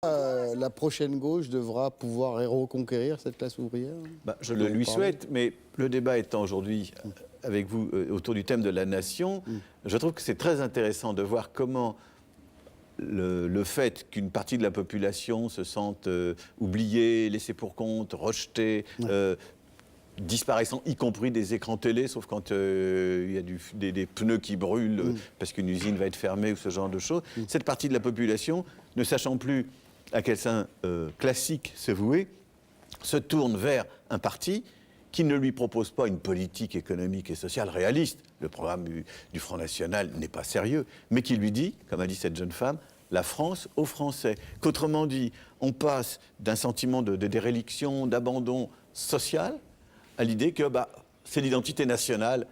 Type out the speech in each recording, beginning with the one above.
La prochaine gauche devra pouvoir reconquérir cette classe ouvrière? Je le lui souhaite, mais le débat étant aujourd'hui avec vous autour du thème de la nation, je trouve que c'est très intéressant de voir comment le fait qu'une partie de la population se sente oubliée, laissée pour compte, rejetée, disparaissant, y compris des écrans télé, sauf quand il y a des pneus qui brûlent parce qu'une usine va être fermée ou ce genre de choses. Cette partie de la population, ne sachant plus à quel sein classique se vouer, se tourne vers un parti qui ne lui propose pas une politique économique et sociale réaliste. Le programme du Front National n'est pas sérieux, mais qui lui dit, comme a dit cette jeune femme, la France aux Français. Qu'autrement dit, on passe d'un sentiment de déréliction, d'abandon social, à l'idée que c'est l'identité nationale,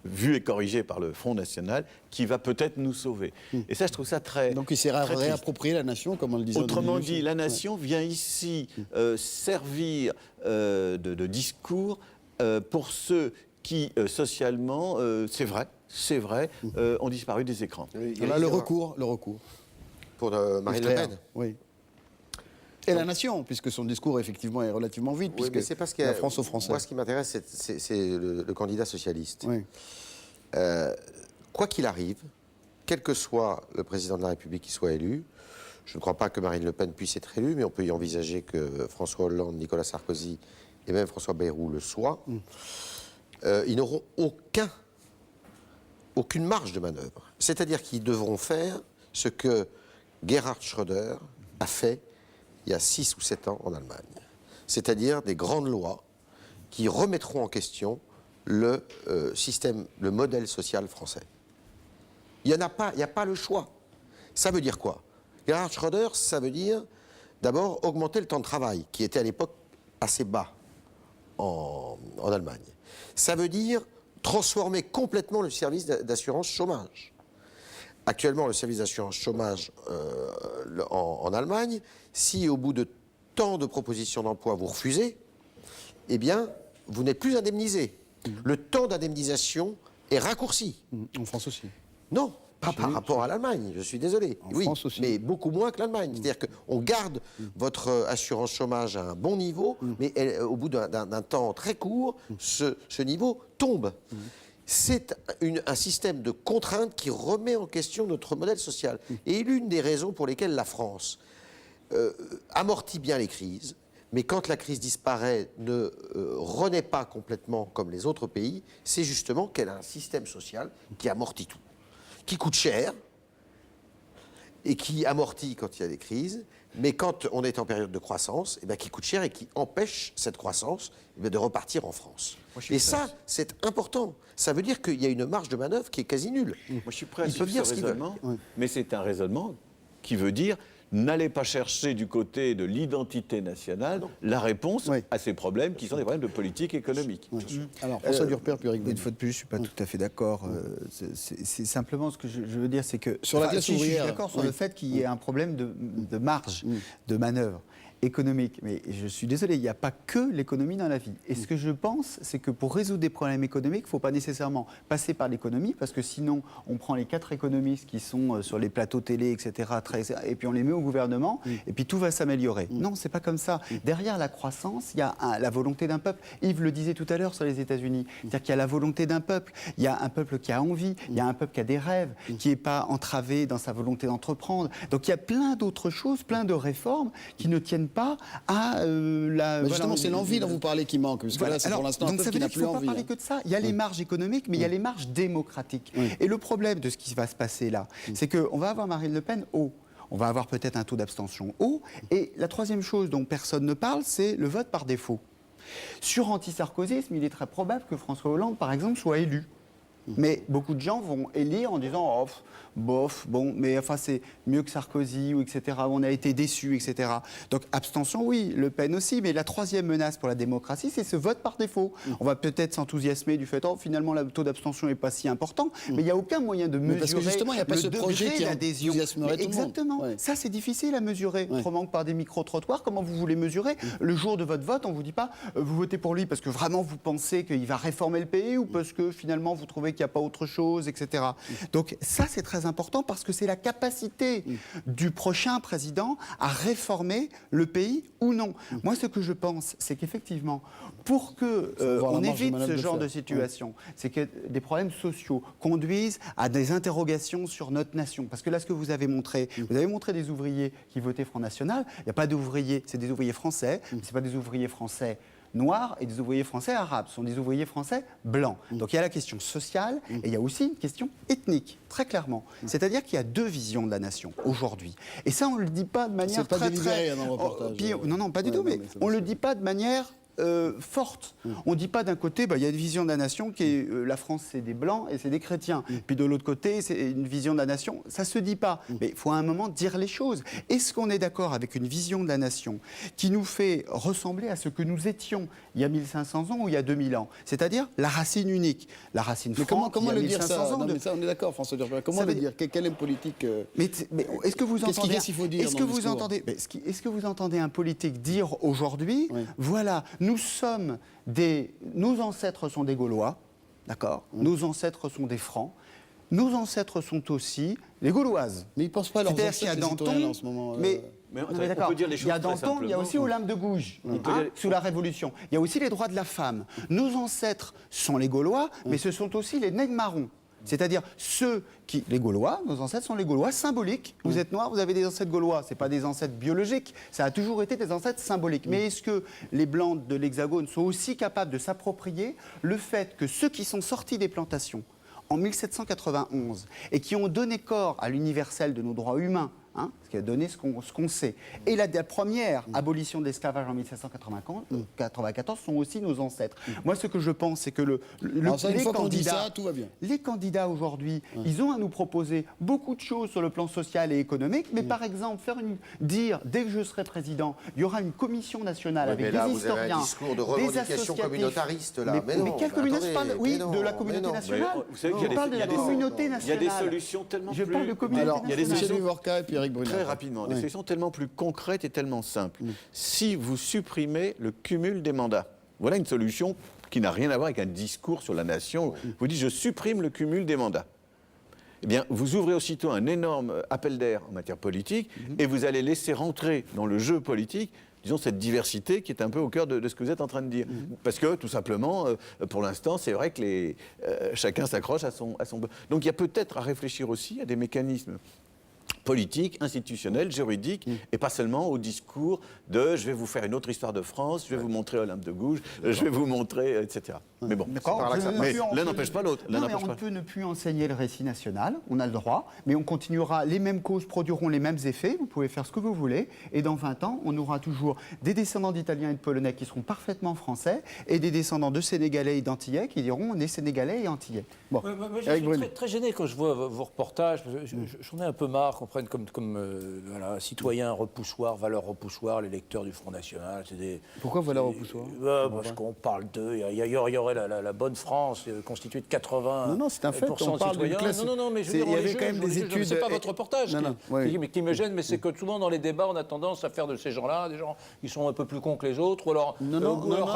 vue et corrigée par le Front National, qui va peut-être nous sauver. Et ça, je trouve ça très... Donc il s'est réapproprié la nation, comme on le disait. Autrement dit, la nation vient ici servir de discours pour ceux qui, socialement, c'est vrai, ont disparu des écrans. Voilà le recours. Pour Marine Le Pen. Oui. Et la nation, puisque son discours, effectivement, est relativement vide, Oui, puisque c'est parce que la France aux Français. Moi, ce qui m'intéresse, c'est le candidat socialiste. Oui. Quoi qu'il arrive, quel que soit le président de la République qui soit élu, je ne crois pas que Marine Le Pen puisse être élue, mais on peut y envisager que François Hollande, Nicolas Sarkozy et même François Bayrou le soient. Ils n'auront aucune marge de manœuvre. C'est-à-dire qu'ils devront faire ce que Gerhard Schröder a fait il y a 6 ou 7 ans en Allemagne. C'est-à-dire des grandes lois qui remettront en question le modèle social français. Il n'y a pas le choix. Ça veut dire quoi? Gerhard Schröder, ça veut dire d'abord augmenter le temps de travail, qui était à l'époque assez bas en Allemagne. Ça veut dire transformer complètement le service d'assurance chômage. Actuellement, le service d'assurance chômage en Allemagne, si au bout de tant de propositions d'emploi vous refusez, eh bien, vous n'êtes plus indemnisé. Le temps d'indemnisation est raccourci. En France aussi. Non, pas par rapport à l'Allemagne, je suis désolé. En France aussi. Mais beaucoup moins que l'Allemagne. C'est-à-dire qu'on garde votre assurance chômage à un bon niveau, mais au bout d'un temps très court, ce niveau tombe. C'est un système de contraintes qui remet en question notre modèle social. Et l'une des raisons pour lesquelles la France amortit bien les crises, mais quand la crise disparaît, ne renaît pas complètement comme les autres pays, c'est justement qu'elle a un système social qui amortit tout, qui coûte cher et qui amortit quand il y a des crises, mais quand on est en période de croissance, qui coûte cher et qui empêche cette croissance de repartir en France. Et ça, c'est important. Ça veut dire qu'il y a une marge de manœuvre qui est quasi nulle. Moi, je suis prêt à suivre ce raisonnement, mais c'est un raisonnement qui veut dire n'allez pas chercher du côté de l'identité nationale la réponse à ces problèmes qui sont des problèmes de politique économique. Alors, François Durper, puis Eric Une fois de plus, je ne suis pas tout à fait d'accord. C'est simplement ce que je veux dire, c'est que... Sur la classe ouvrière. Je suis d'accord sur le fait qu'il y ait un problème de marge, de manœuvre économique. Mais je suis désolé, il n'y a pas que l'économie dans la vie. Et ce que je pense, c'est que pour résoudre des problèmes économiques, il ne faut pas nécessairement passer par l'économie, parce que sinon, on prend les 4 économistes qui sont sur les plateaux télé, etc., et puis on les met au gouvernement, et puis tout va s'améliorer. Non, ce n'est pas comme ça. Derrière la croissance, il y a la volonté d'un peuple. Yves le disait tout à l'heure sur les États-Unis. C'est-à-dire qu'il y a la volonté d'un peuple. Il y a un peuple qui a envie, il y a un peuple qui a des rêves, qui n'est pas entravé dans sa volonté d'entreprendre. Donc il y a plein d'autres choses, plein de réformes qui ne tiennent pas à la... Mais justement, c'est l'envie dont vous parlez qui manque, parce que là, c'est pour l'instant un peuple qui n'a plus envie. Donc ça veut dire qu'il ne faut pas parler que de ça. Il y a les marges économiques, mais il y a les marges démocratiques. Et le problème de ce qui va se passer là, c'est qu'on va avoir Marine Le Pen haut. On va avoir peut-être un taux d'abstention haut. Et la troisième chose dont personne ne parle, c'est le vote par défaut. Sur anti-sarkozysme, il est très probable que François Hollande, par exemple, soit élu. Mais beaucoup de gens vont élire en disant oh, bof, bon, mais enfin c'est mieux que Sarkozy, ou etc. On a été déçus, etc. Donc abstention, oui, Le Pen aussi, mais la troisième menace pour la démocratie, c'est ce vote par défaut. On va peut-être s'enthousiasmer du fait oh, finalement le taux d'abstention n'est pas si important, mais il n'y a aucun moyen de mesurer parce que justement, il n'y a pas ce projet qui enthousiasmerait tout le monde. Exactement, ça c'est difficile à mesurer, autrement que par des micro-trottoirs. Comment vous voulez mesurer le jour de votre vote? On ne vous dit pas vous votez pour lui parce que vraiment vous pensez qu'il va réformer le pays ou parce que finalement vous trouvez qu'il n'y a pas autre chose, etc. Donc ça, c'est très important parce que c'est la capacité du prochain président à réformer le pays ou non. Moi, ce que je pense, c'est qu'effectivement, pour que on évite ce genre de situation, c'est que des problèmes sociaux conduisent à des interrogations sur notre nation. Parce que là, ce que vous avez montré des ouvriers qui votaient Front National. Il n'y a pas d'ouvriers, c'est des ouvriers français, mais ce n'est pas des ouvriers français noirs et des ouvriers français arabes. Ce sont des ouvriers français blancs. Donc il y a la question sociale et il y a aussi une question ethnique, très clairement. C'est-à-dire qu'il y a deux visions de la nation aujourd'hui. Et ça, on ne le dit pas de manière pas très... délibéré dans le reportage. Non, pas du tout, mais on ne le dit pas de manière... forte. On ne dit pas d'un côté, il y a une vision de la nation qui est la France, c'est des blancs et c'est des chrétiens. Puis de l'autre côté, c'est une vision de la nation. Ça ne se dit pas. Mais il faut à un moment dire les choses. Est-ce qu'on est d'accord avec une vision de la nation qui nous fait ressembler à ce que nous étions il y a 1500 ans ou il y a 2000 ans? C'est-à-dire la racine unique, la racine franque. Comment il y a le dire 1500 ça ans Non, mais ça, on est d'accord, François Durpin. Comment le dire Quel est le politique Mais est-ce que vous entendez Qu'est-ce qu'il faut dire Est-ce que vous entendez Est-ce que vous entendez un politique dire aujourd'hui, voilà, nos ancêtres sont des Gaulois, d'accord. Nos ancêtres sont des Francs. Nos ancêtres sont aussi les Gauloises. Mais ils ne pensent pas à leurs C'est-à-dire ancêtres, qu'il y a les Danton, citoyens, en ce moment. Mais on d'accord. peut dire les choses Il y a très Danton, il y a simplement. aussi Olympe de Gouges, sous la Révolution. Il y a aussi les droits de la femme. Nos ancêtres sont les Gaulois, mais ce sont aussi les nègres marrons. C'est-à-dire les Gaulois, nos ancêtres sont les Gaulois symboliques. Vous êtes noirs, vous avez des ancêtres gaulois. Ce n'est pas des ancêtres biologiques, ça a toujours été des ancêtres symboliques. Mais est-ce que les Blancs de l'Hexagone sont aussi capables de s'approprier le fait que ceux qui sont sortis des plantations en 1791 et qui ont donné corps à l'universel de nos droits humains, ce qui a donné ce qu'on sait. Et la première abolition de l'esclavage en 1794 sont aussi nos ancêtres. Moi, ce que je pense, c'est que une fois qu'on dit ça, tout va bien. Les candidats aujourd'hui, ils ont à nous proposer beaucoup de choses sur le plan social et économique, mais par exemple, dire, dès que je serai président, il y aura une commission nationale avec des historiens, vous avez un discours de revendication communautariste, là. Mais quelle communauté? Je parle, de la communauté nationale. Vous savez qu'il y a Je parle de la communauté il y a nationale. des solutions tellement Je plus... parle de communauté Alors, nationale. Michel Vivorca et puis Éric Brunet. Très rapidement, des solutions tellement plus concrètes et tellement simples. Si vous supprimez le cumul des mandats, voilà une solution qui n'a rien à voir avec un discours sur la nation. Vous dites, je supprime le cumul des mandats. Eh bien, vous ouvrez aussitôt un énorme appel d'air en matière politique et vous allez laisser rentrer dans le jeu politique, disons, cette diversité qui est un peu au cœur de ce que vous êtes en train de dire. Parce que, tout simplement, pour l'instant, c'est vrai que chacun s'accroche à son... Donc, il y a peut-être à réfléchir aussi à des mécanismes politique, institutionnel, juridique, et pas seulement au discours de « je vais vous faire une autre histoire de France, je vais vous montrer Olympe de Gouges, je vais vous montrer, etc. » Mais bon, l'un n'empêche pas l'autre. On peut ne plus enseigner le récit national, on a le droit, mais on continuera, les mêmes causes produiront les mêmes effets, vous pouvez faire ce que vous voulez, et dans 20 ans, on aura toujours des descendants d'Italiens et de Polonais qui seront parfaitement français, et des descendants de Sénégalais et d'Antillais qui diront on est Sénégalais et Antillais. Bon. Moi, je suis très gêné quand je vois vos reportages, j'en ai un peu marre qu'on prenne comme citoyen repoussoir, valeur repoussoir, les lecteurs du Front National. Pourquoi valeur repoussoir? Parce qu'on parle d'eux. Il y aurait la bonne France constituée de 80% non, c'est un fait. On parle d'une classe. Non, mais je veux dire, il y avait quand même des études. C'est pas votre reportage qui me gêne, mais c'est que souvent dans les débats, on a tendance à faire de ces gens-là des gens qui sont un peu plus cons que les autres. Ou alors,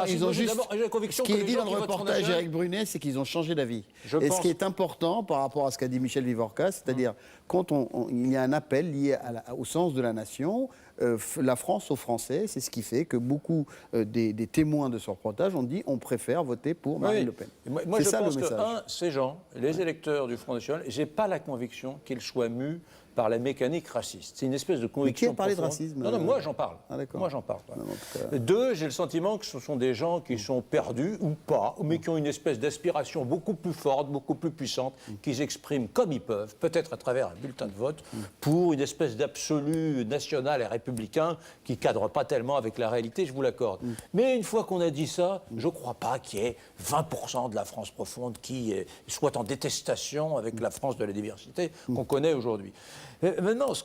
ils ont juste. J'ai la conviction Ce qui que est les dit gens dans qui le votent Front reportage National, d'Éric Brunet, c'est qu'ils ont changé d'avis. Et ce qui est important par rapport à ce qu'a dit Michel Vivorca, c'est-à-dire quand il y a un appel lié au sens de la nation, la France aux Français, c'est ce qui fait que beaucoup des témoins de ce reportage ont dit on préfère voter pour Marine Le Pen. Moi, je pense que, ces gens, les électeurs du Front National, j'ai pas la conviction qu'ils soient mus par la mécanique raciste. C'est une espèce de conviction. Mais qui a parlé de racisme? Non, moi j'en parle. Moi j'en parle. Deux, j'ai le sentiment que ce sont des gens qui sont perdus ou pas, mais qui ont une espèce d'aspiration beaucoup plus forte, beaucoup plus puissante, qu'ils expriment comme ils peuvent, peut-être à travers un bulletin de vote, pour une espèce d'absolu national et républicain qui cadre pas tellement avec la réalité, je vous l'accorde. Mais une fois qu'on a dit ça, je ne crois pas qu'il y ait 20% de la France profonde qui soit en détestation avec la France de la diversité qu'on connaît aujourd'hui. Maintenant, on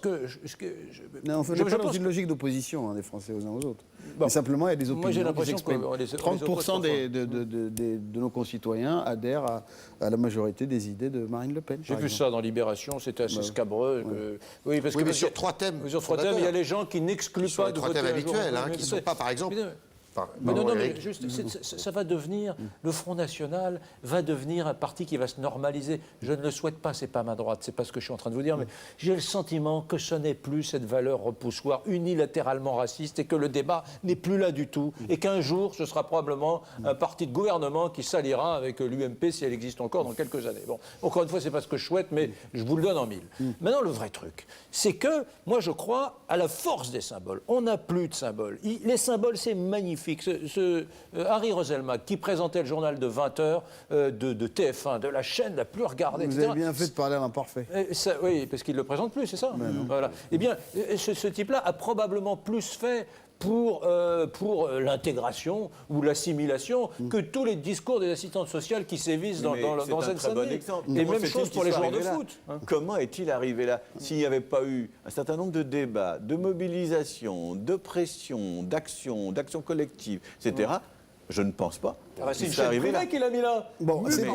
n'est pas dans une logique d'opposition des Français aux uns aux autres. Mais simplement, il y a des opinions. Moi, j'ai l'impression que 30% de nos concitoyens adhèrent à la majorité des idées de Marine Le Pen. J'ai vu ça dans Libération, c'était assez scabreux. Oui, mais sur 3 thèmes. Sur 3 thèmes, il y a les gens qui n'excluent pas de voter sur les 3 thèmes habituels, qui ne sont pas, par exemple, mais juste, ça va devenir, le Front National va devenir un parti qui va se normaliser. Je ne le souhaite pas, c'est pas ma droite, c'est pas ce que je suis en train de vous dire, mais j'ai le sentiment que ce n'est plus cette valeur repoussoire unilatéralement raciste et que le débat n'est plus là du tout et qu'un jour, ce sera probablement un parti de gouvernement qui s'alliera avec l'UMP si elle existe encore dans quelques années. Bon, encore une fois, c'est pas ce que je souhaite, mais je vous le donne en mille. Maintenant, le vrai truc, c'est que moi, je crois à la force des symboles. On n'a plus de symboles. Les symboles, c'est magnifique. Harry Roselmack, qui présentait le journal de 20h de TF1, de la chaîne la plus regardée, Vous etc. avez bien fait de parler à l'imparfait. Oui, parce qu'il ne le présente plus, c'est ça. Voilà. Eh bien, ce type-là a probablement plus fait pour l'intégration ou l'assimilation que tous les discours des assistantes sociales qui sévissent dans Seine-Saint-Denis. Et même chose pour les joueurs de foot. Comment est-il arrivé là? S'il n'y avait pas eu un certain nombre de débats, de mobilisation, de pression, d'action collective, etc., je ne pense pas. C'est une chaîne privée qu'il a mis là. Bon, c'est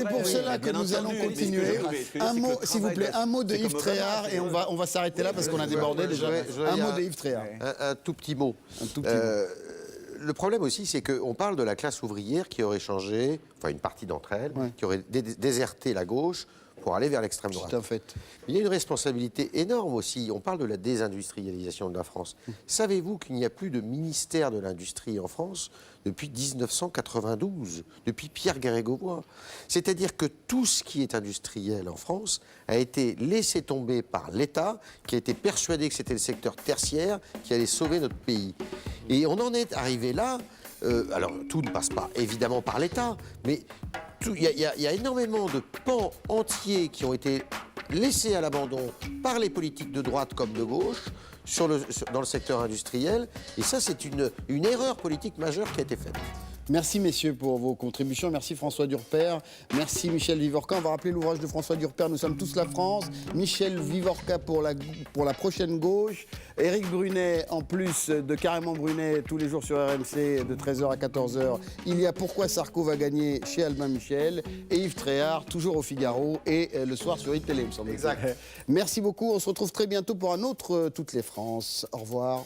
pour cela que nous allons continuer. Un mot, s'il vous plaît, un mot de Yves Tréhard et on va s'arrêter là parce qu'on a débordé déjà. Un mot de Yves Tréhard. Un tout petit mot. Le problème aussi, c'est qu'on parle de la classe ouvrière qui aurait changé, enfin une partie d'entre elles, qui aurait déserté la gauche pour aller vers l'extrême droite. C'est un fait. Il y a une responsabilité énorme aussi. On parle de la désindustrialisation de la France. Savez-vous qu'il n'y a plus de ministère de l'industrie en France depuis 1992, depuis Pierre Grégovoy? C'est-à-dire que tout ce qui est industriel en France a été laissé tomber par l'État, qui a été persuadé que c'était le secteur tertiaire qui allait sauver notre pays. Et on en est arrivé là. Alors, tout ne passe pas évidemment par l'État, mais il y a énormément de pans entiers qui ont été laissés à l'abandon par les politiques de droite comme de gauche dans le secteur industriel. Et ça, c'est une erreur politique majeure qui a été faite. Merci messieurs pour vos contributions. Merci François Durper. Merci Michel Vivorca. On va rappeler l'ouvrage de François Durper, Nous sommes tous la France. Michel Vivorca pour la prochaine gauche. Éric Brunet, en plus de Carrément Brunet, tous les jours sur RMC de 13h à 14h. Il y a Pourquoi Sarko va gagner chez Albin Michel. Et Yves Tréhard, toujours au Figaro et le soir sur iTélé, me semble-t-il. Exact. Merci beaucoup. On se retrouve très bientôt pour un autre Toutes les France. Au revoir.